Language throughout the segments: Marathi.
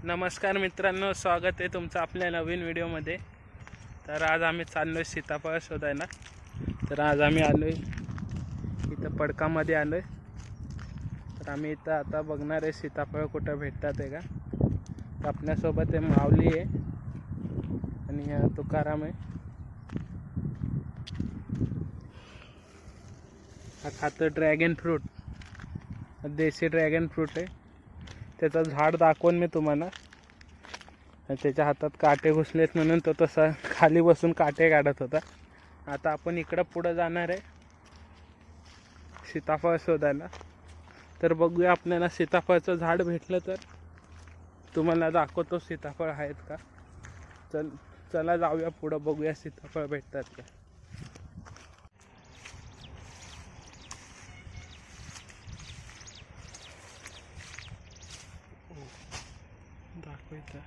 नमस्कार मित्रांनो, स्वागत आहे तुमचं आपल्या नवीन व्हिडिओमध्ये। तर आज आम्ही चाललो आहे सीताफळ शोधायला। तर आज आम्ही आलो आहे इथं पडकामध्ये आलो आहे। तर आम्ही इथं आता बघणार आहे सीताफळ कुठं भेटतात आहे का। तर आपल्यासोबत आहे माऊली आहे आणि तुकाराम आहे। हा खातो ड्रॅगन फ्रूट, देशी ड्रॅगन फ्रूट आहे। त्याचं झाड दाखवून मी तुम्हाला। त्याच्या हातात काटे घुसलेत म्हणून तो तसा खाली बसून काटे काढत होता। आता आपण इकडं पुढे जाणार आहे सीताफळ शोधायला। तर बघूया आपल्याला सीताफळचं झाड भेटलं तर तुम्हाला दाखवतो सीताफळ आहेत का। चला जाऊया पुढे, बघूया सीताफळ भेटतात का। दाखवायचं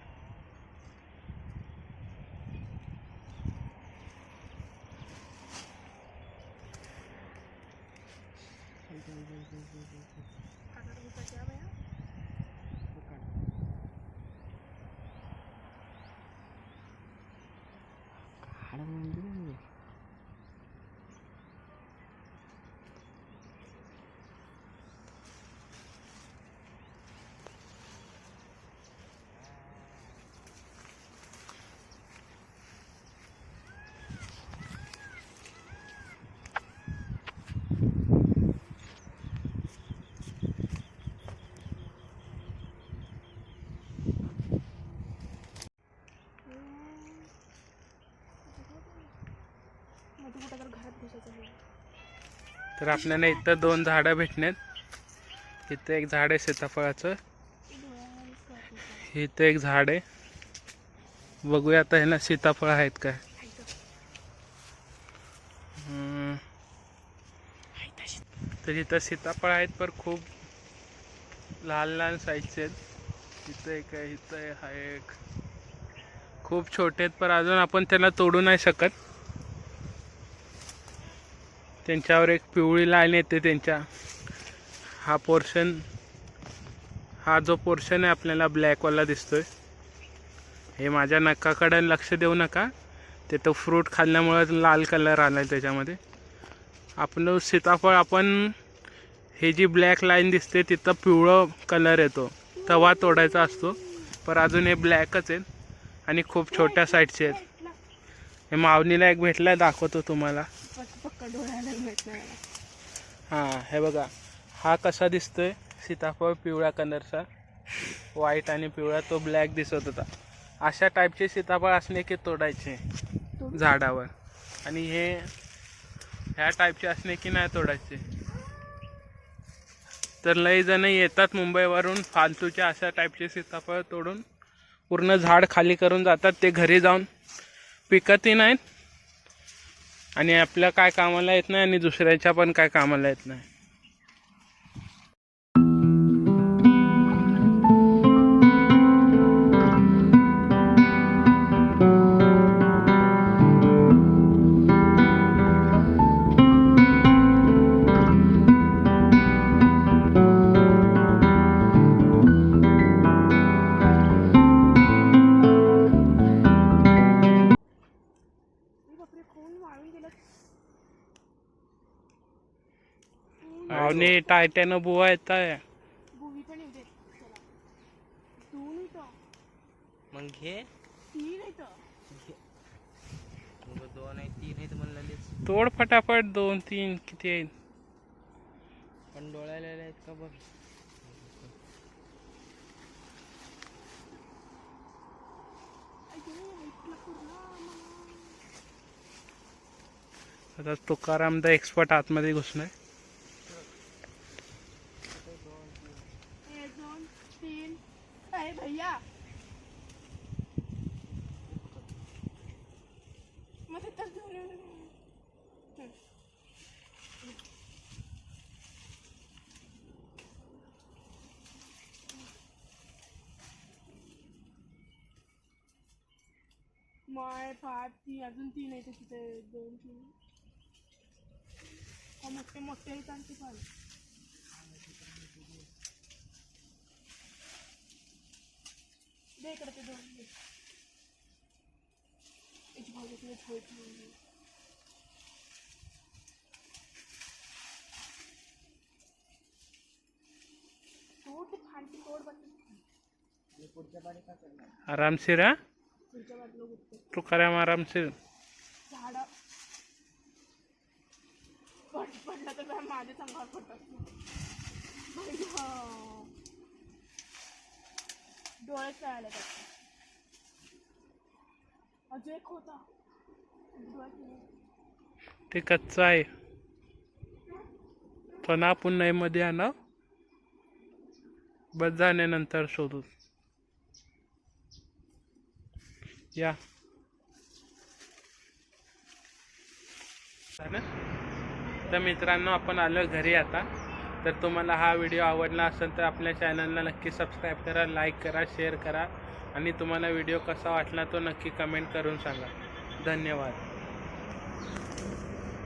तर आपल्याला इथं दोन झाडं भेटण्यात। इथं एक झाड आहे सीताफळाचं, इथं एक झाड आहे। बघूया आता ह्याला सीताफळ आहेत काय। तर इथं सीताफळ आहेत पण खूप लहान लहान साईजचे आहेत। इथं एक आहे, इथं हा एक, खूप छोटे आहेत पण अजून आपण त्याला तोडू नाही शकत। त्यांच्यावर एक पिवळी लाईन येते त्यांच्या। हा पोर्शन, हा जो पोर्शन आहे आपल्याला ब्लॅकवाला दिसतोय, हे माझ्या नकाकडे लक्ष देऊ नका। ते तो फ्रूट खाल्ल्यामुळे लाल कलर आलाय त्याच्यामध्ये। आपलं सीताफळ आपण, हे जी ब्लॅक लाईन दिसते तिथं पिवळं कलर येतो तेव्हा तोडायचा असतो, पण अजून हे ब्लॅकच आहेत आणि खूप छोट्या साईजचे आहेत। हे माऊलीला एक भेटलाय, दाखवतो तुम्हाला। हां, हे बघा, हा कसा दिसतोय सीताफळ, पिवळ्या कलरचा, व्हाईट आणि पिवळा, तो ब्लॅक दिसत होता। अशा टाईपचे सीताफळ असले की तोडायचे झाडावर, आणि हे ह्या टाईपचे असले की नाही तोडायचे। तर लई जण येतात मुंबईवरून फालतूचे अशा टाईपचे सीताफळ तोडून पूर्ण झाड खाली करून जातात। ते घरी जाऊन पिकतही नाहीत आणि आपल्या काय कामाला येत नाही आणि दुसऱ्याच्या पण काय कामाला येत नाही। आणि टायट्यानं बुवा येत आहे मग घे, दोन आहे तीन आहेत म्हणलं, तोड फटाफट, दोन तीन किती आहेत पण डोळ्याला आहेत का बघ। आता तुकाराम द एक्सपर्ट आतमध्ये घुसलाय। भैया माय 5 ती अजून 3 आहे तिथे, 2 3 मोठे मोठे आहेत आणि ते पण इकडे ते दोन याची भाजी तुला ठेवायची नाही. तोड ते खांची तोड बटन आरामशीर हा पुढच्या बाजूला गुटते तुकाराम आरामशीर. झाडं पडलं तर काय माझ्या संघावर पडतात. डोळे कळाले त्याचे. अजून एक होता ते कच्चा आहे पण आपण नाही मध्ये आणा बस जाण्यानंतर शोधू या. तर मित्रांनो आपण आलो घरी आता. तर तुम्हाला हा व्हिडिओ आवडला असेल तर आपल्या चॅनलला नक्की सबस्क्राईब करा, लाईक करा, शेअर करा आणि तुम्हाला व्हिडिओ कसा वाटला तो नक्की कमेंट करून सांगा. धन्यवाद.